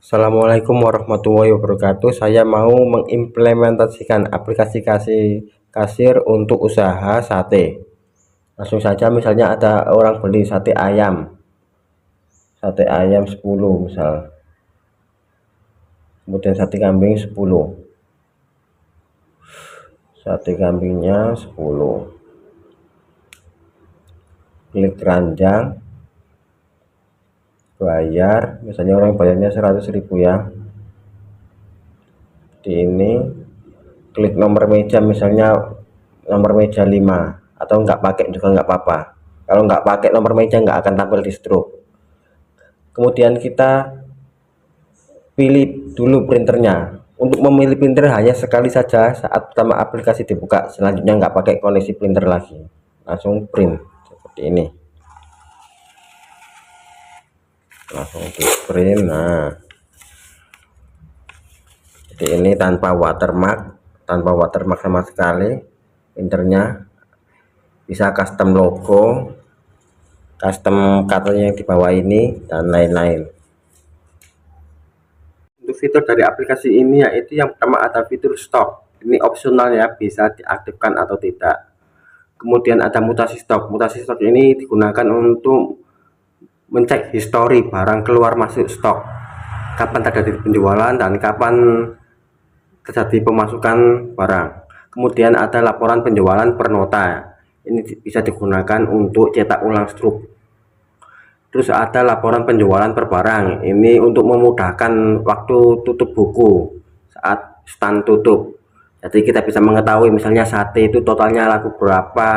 Assalamualaikum warahmatullahi wabarakatuh. Saya mau mengimplementasikan aplikasi kasir untuk usaha sate. Langsung saja, misalnya ada orang beli sate ayam 10 misal, kemudian sate kambing 10, sate kambingnya 10, klik keranjang, bayar, misalnya orang bayarnya 100.000 ya. Di ini klik nomor meja, misalnya nomor meja 5, atau nggak pakai juga nggak apa-apa. Kalau nggak pakai nomor meja nggak akan tampil di stroke. Kemudian kita pilih dulu printernya. Untuk memilih printer hanya sekali saja saat pertama aplikasi dibuka, selanjutnya nggak pakai koneksi printer lagi, langsung print seperti ini, langsung di print. Nah, jadi ini tanpa watermark sama sekali. Printernya bisa custom logo, custom katanya yang di bawah ini, dan lain-lain. Untuk fitur dari aplikasi ini yaitu yang pertama ada fitur stok. Ini opsional ya, bisa diaktifkan atau tidak. Kemudian ada mutasi stok. Mutasi stok ini digunakan untuk mencek histori barang keluar masuk stok, kapan terjadi penjualan dan kapan terjadi pemasukan barang. Kemudian ada laporan penjualan per nota. Ini bisa digunakan untuk cetak ulang struk. Terus ada laporan penjualan per barang. Ini untuk memudahkan waktu tutup buku saat stand tutup. Jadi kita bisa mengetahui misalnya sate itu totalnya laku berapa,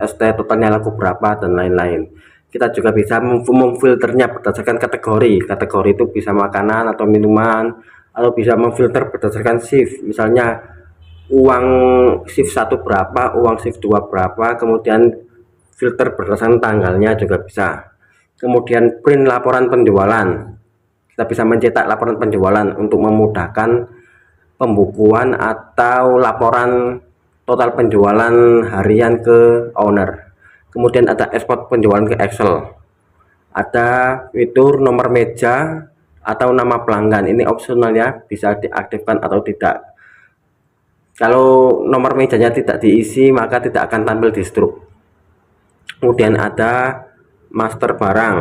ST totalnya laku berapa, dan lain-lain. Kita juga bisa memfilternya berdasarkan kategori. Kategori itu bisa makanan atau minuman, atau bisa memfilter berdasarkan shift. Misalnya uang shift 1 berapa, uang shift 2 berapa, kemudian filter berdasarkan tanggalnya juga bisa. Kemudian print laporan penjualan, kita bisa mencetak laporan penjualan untuk memudahkan pembukuan atau laporan total penjualan harian ke owner. Kemudian ada ekspor penjualan ke Excel, ada fitur nomor meja atau nama pelanggan. Ini opsional ya, bisa diaktifkan atau tidak. Kalau nomor mejanya tidak diisi maka tidak akan tampil di struk. Kemudian ada master barang.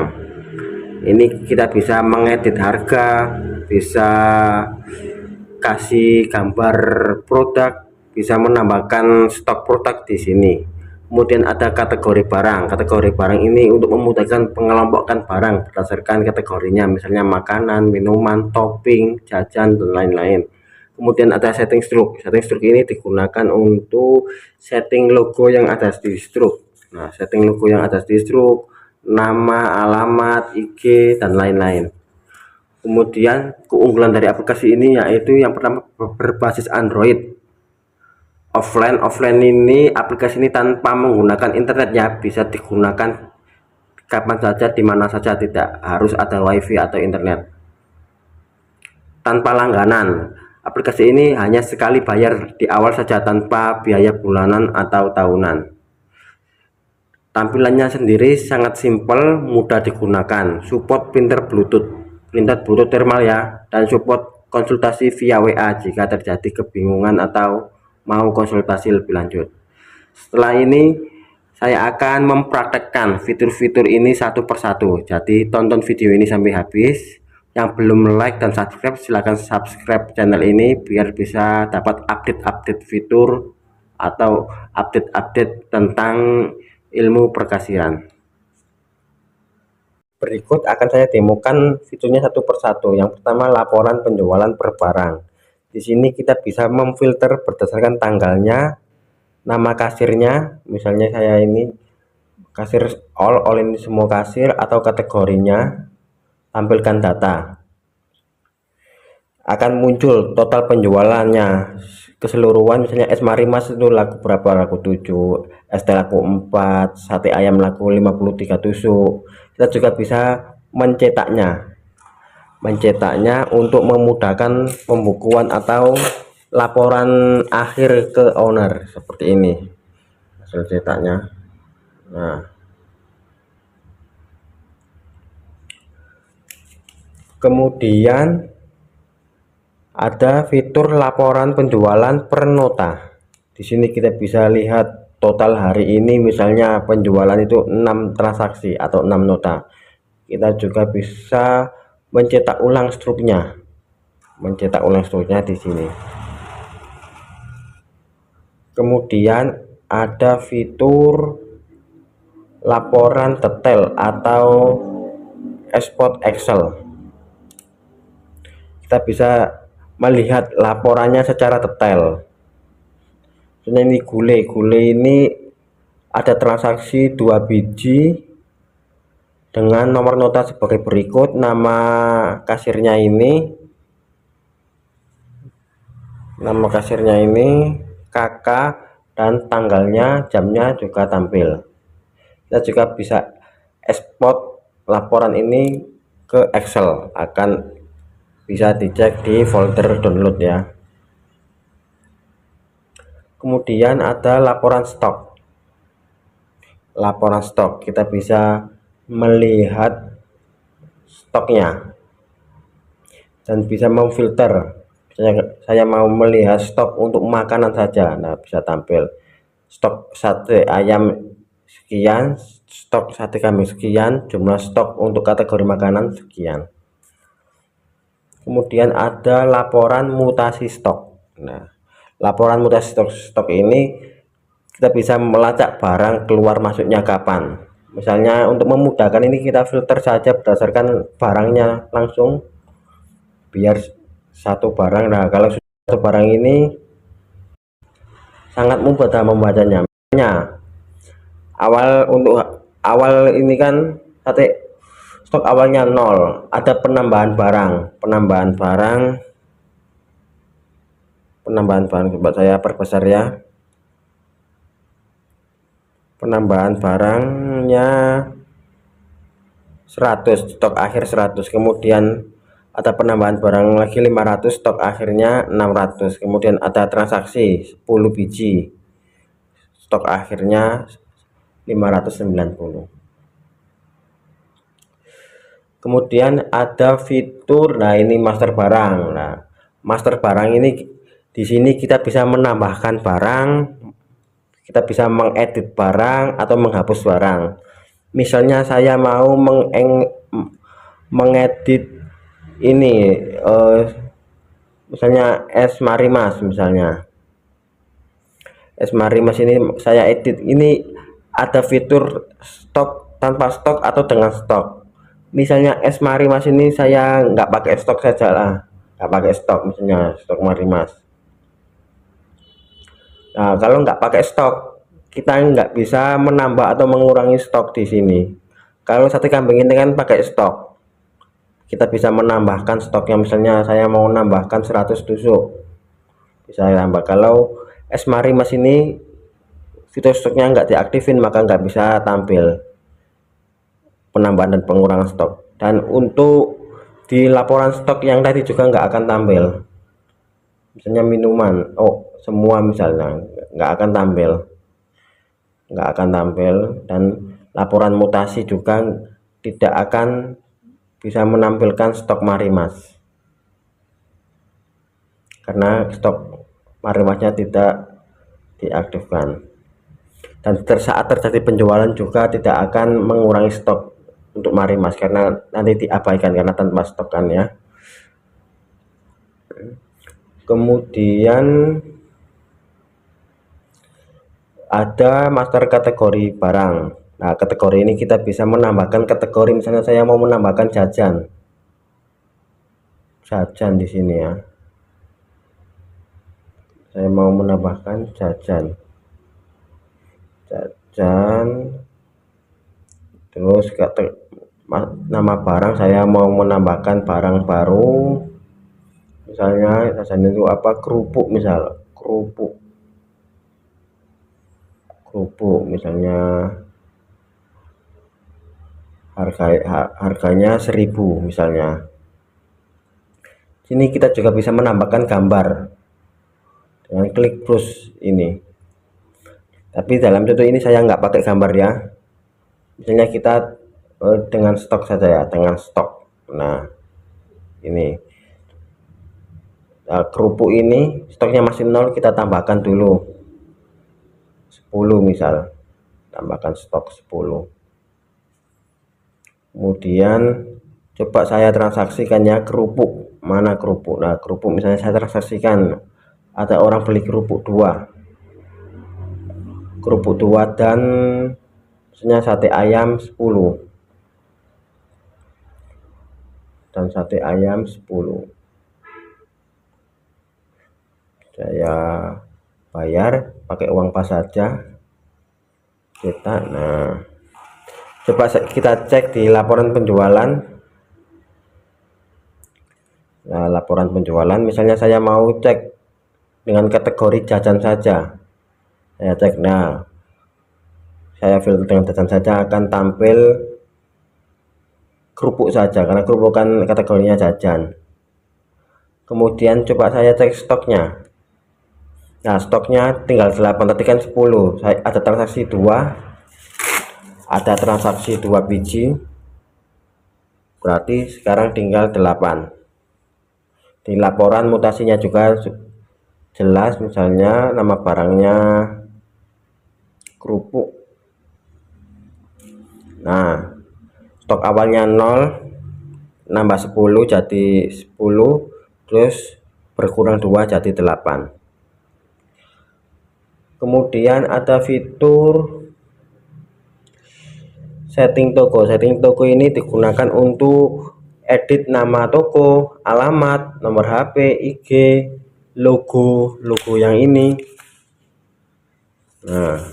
Ini kita bisa mengedit harga, bisa kasih gambar produk, bisa menambahkan stok produk di sini. Kemudian ada kategori barang. Kategori barang ini untuk memudahkan pengelompokan barang berdasarkan kategorinya, misalnya makanan, minuman, topping, jajan, dan lain-lain. Kemudian ada setting stroke. Setting stroke ini digunakan untuk setting logo yang ada di stroke. Nah, setting logo yang ada di stroke, nama, alamat, IG, dan lain-lain. Kemudian keunggulan dari aplikasi ini yaitu yang pertama berbasis Android. Offline ini aplikasi ini tanpa menggunakan internet ya, bisa digunakan kapan saja, di mana saja, tidak harus ada wifi atau internet. Tanpa langganan, aplikasi ini hanya sekali bayar di awal saja tanpa biaya bulanan atau tahunan. Tampilannya sendiri sangat simpel, mudah digunakan, support printer Bluetooth thermal ya, dan support konsultasi via WA jika terjadi kebingungan atau mau konsultasi lebih lanjut. Setelah ini saya akan mempraktekkan fitur-fitur ini satu persatu, jadi tonton video ini sampai habis. Yang belum like dan subscribe silahkan subscribe channel ini biar bisa dapat update-update fitur atau update-update tentang ilmu perkasiran. Berikut akan saya demokan fiturnya satu persatu. Yang pertama, laporan penjualan per barang. Di sini kita bisa memfilter berdasarkan tanggalnya, nama kasirnya, misalnya saya ini kasir all ini semua kasir, atau kategorinya, tampilkan data. Akan muncul total penjualannya keseluruhan, misalnya es marimas itu laku berapa, laku 7, es teh laku 4, sate ayam laku 53 tusuk. Kita juga bisa mencetaknya untuk memudahkan pembukuan atau laporan akhir ke owner, seperti ini hasil cetaknya. Nah, kemudian Ada fitur laporan penjualan per nota. Di sini kita bisa lihat total hari ini, misalnya penjualan itu 6 transaksi atau 6 nota. Kita juga bisa mencetak ulang struknya. Di sini. Kemudian ada fitur laporan detail atau export Excel. Kita bisa melihat laporannya secara detail. Ini gulai ini ada transaksi 2 biji dengan nomor nota sebagai berikut. Nama kasirnya ini kakak, dan tanggalnya, jamnya juga tampil. Kita juga bisa ekspor laporan ini ke Excel, akan bisa dicek di folder download ya. Kemudian ada laporan stok. Kita bisa melihat stoknya dan bisa memfilter. Saya mau melihat stok untuk makanan saja, nah bisa tampil stok sate ayam sekian, stok sate kambing sekian, jumlah stok untuk kategori makanan sekian. Kemudian ada laporan mutasi stok. Nah, laporan mutasi stok ini kita bisa melacak barang keluar masuknya kapan. Misalnya untuk memudahkan ini kita filter saja berdasarkan barangnya langsung, biar satu barang. Nah, kalau satu barang ini sangat mudah membacanya. Untuk awal ini kan sate stok awalnya 0, ada penambahan barang. Coba saya perbesar ya. Penambahan barangnya 100, stok akhir 100. Kemudian ada penambahan barang lagi 500, stok akhirnya 600. Kemudian ada transaksi 10 biji, stok akhirnya 590. Kemudian ada fitur, nah ini master barang. Nah, master barang ini di sini kita bisa menambahkan barang, kita bisa mengedit barang atau menghapus barang. Misalnya saya mau mengedit ini misalnya es marimas, ini saya edit. Ini ada fitur stok, tanpa stok atau dengan stok. Misalnya es marimas ini saya nggak pakai stok saja lah, misalnya stok marimas. Nah, kalau nggak pakai stok, kita nggak bisa menambah atau mengurangi stok di sini. Kalau sate kambing ini kan pakai stok, kita bisa menambahkan stoknya. Misalnya saya mau menambahkan 100 tusuk, bisa tambah. Kalau es marimas ini fitur stoknya nggak diaktifin, maka nggak bisa tampil penambahan dan pengurangan stok. Dan untuk di laporan stok yang tadi juga nggak akan tampil. Misalnya minuman, semua misalnya nggak akan tampil, dan laporan mutasi juga tidak akan bisa menampilkan stok marimas karena stok marimasnya tidak diaktifkan. Dan saat terjadi penjualan juga tidak akan mengurangi stok untuk marimas karena nanti diabaikan karena tanpa stok kan ya. Kemudian ada master kategori barang. Nah, kategori ini kita bisa menambahkan kategori. Misalnya saya mau menambahkan jajan di sini ya. Saya mau menambahkan jajan. Terus nama barang, saya mau menambahkan barang baru. Misalnya jajan itu apa? Kerupuk, misalnya harganya 1000 misalnya. Sini kita juga bisa menambahkan gambar dengan klik plus ini, tapi dalam contoh ini saya nggak pakai gambar ya. Misalnya kita dengan stok saja ya, dengan stok. Nah, ini Nah, kerupuk ini stoknya masih 0, kita tambahkan dulu 10 misal, tambahkan stok 10. Kemudian coba saya transaksikan ya kerupuk, mana kerupuk. Nah kerupuk misalnya saya transaksikan, ada orang beli kerupuk 2 dan misalnya sate ayam 10 dan sate ayam 10. Saya bayar pakai uang pas saja, cetak. Nah coba kita cek di laporan penjualan. Nah laporan penjualan misalnya saya mau cek dengan kategori jajan saja, saya cek. Nah saya filter dengan jajan saja, akan tampil kerupuk saja karena kerupuk kan kategorinya jajan. Kemudian coba saya cek stoknya. Nah stoknya tinggal 8, tadi kan 10, saya ada transaksi 2 biji, berarti sekarang tinggal 8. Di laporan mutasinya juga jelas, misalnya nama barangnya kerupuk. Nah stok awalnya 0, nambah 10 jadi 10, terus berkurang 2 jadi 8. Kemudian ada fitur setting toko. Setting toko ini digunakan untuk edit nama toko, alamat, nomor HP, IG, logo yang ini. Nah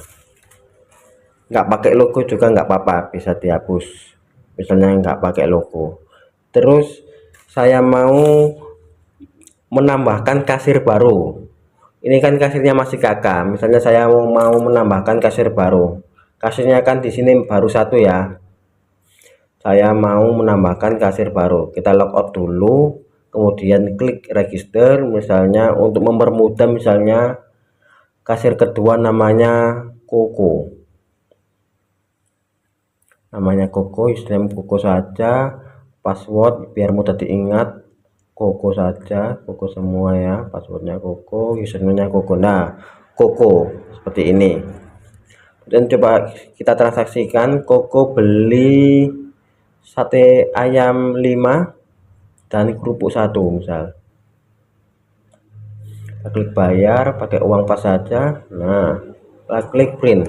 nggak pakai logo juga nggak apa-apa, bisa dihapus misalnya nggak pakai logo. Terus saya mau menambahkan kasir baru. Ini kan kasirnya masih kakak, misalnya saya mau menambahkan kasir baru. Kasirnya kan di sini baru 1 ya, saya mau menambahkan kasir baru. Kita logout dulu, kemudian klik register. Misalnya untuk mempermudah, misalnya kasir kedua namanya Koko, username Koko saja, password biar mudah diingat Koko saja, Koko semua ya, passwordnya Koko, username-nya Koko. Nah Koko seperti ini. Dan coba kita transaksikan, Koko beli sate ayam 5 dan kerupuk 1 misal. Kita klik bayar pakai uang pas saja. Nah kita klik print.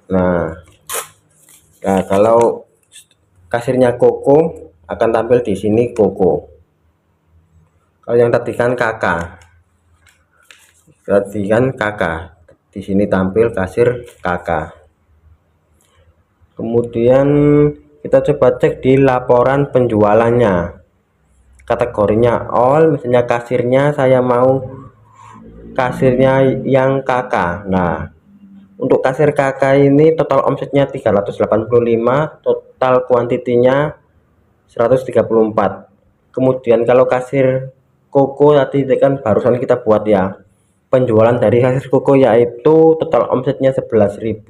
Nah kalau kasirnya Koko akan tampil di sini Koko. Kalau yang tadi kan kakak, di sini tampil kasir kakak. Kemudian kita coba cek di laporan penjualannya, kategorinya all, misalnya kasirnya saya mau kasirnya yang kakak. Nah untuk kasir kakak ini total omsetnya 385, total kuantitinya 134. Kemudian kalau kasir Koko tadi kan barusan kita buat ya, penjualan dari kasir Koko yaitu total omsetnya 11.000,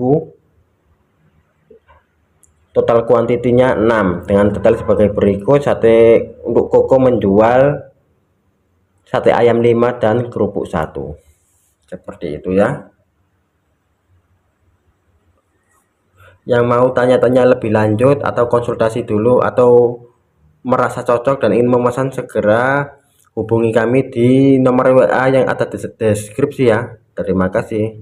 total kuantitinya 6, dengan detail sebagai berikut. Untuk Koko menjual sate ayam 5 dan kerupuk 1, seperti itu ya. Yang mau tanya-tanya lebih lanjut atau konsultasi dulu atau merasa cocok dan ingin memesan, segera hubungi kami di nomor WA yang ada di deskripsi ya. Terima kasih.